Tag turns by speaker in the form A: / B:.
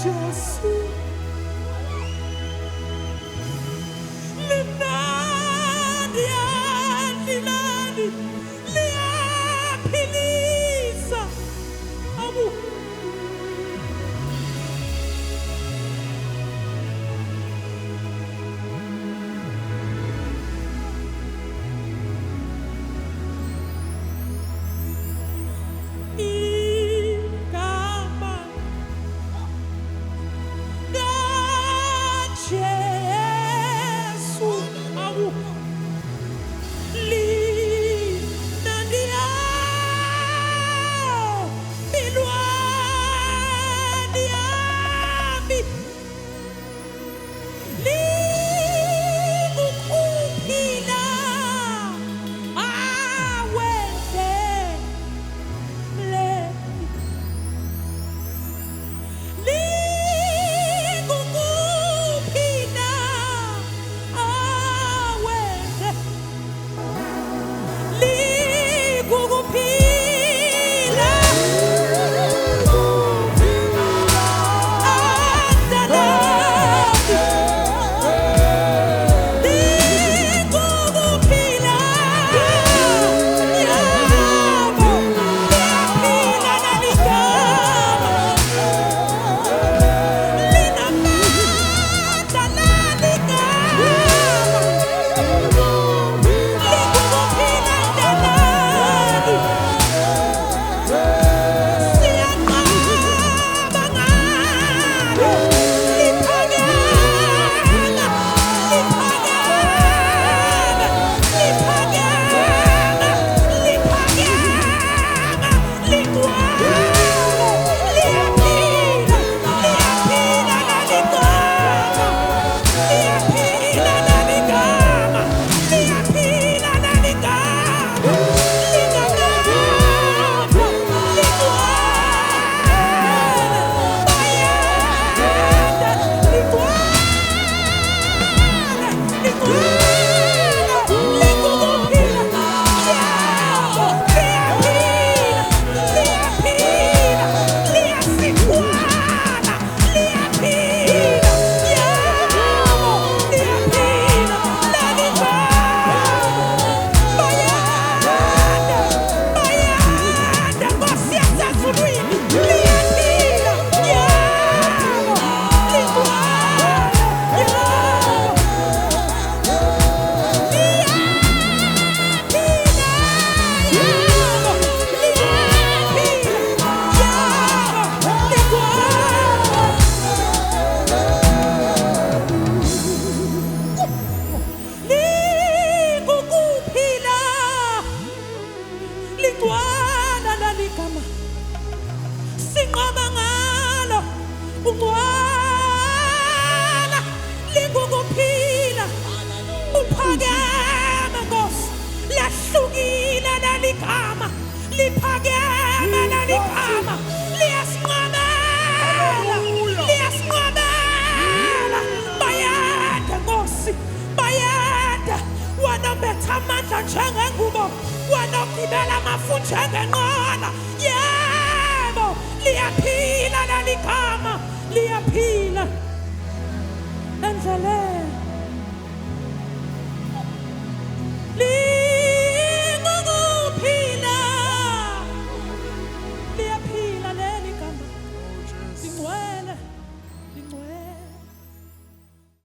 A: Jesu limnandi andilani liyaphilisa abu igama Jesu abu linandia bilwani yami likukuphila aweze likukuphila aweze likukuphila andalani likukuphila yabo liyaphila naligama linamandla naligama likukuphila ndalani siyaqamba ngalo liphakeme ligwana laligama sinqoba ngalo ungwana likukuphila uphakeme Nkosi lahlukile laligama liphakeme laligama liyasinqabela bayanda Nkosi bayanda wanambetha amandla njengengubo wanokugibela amafu njengenqola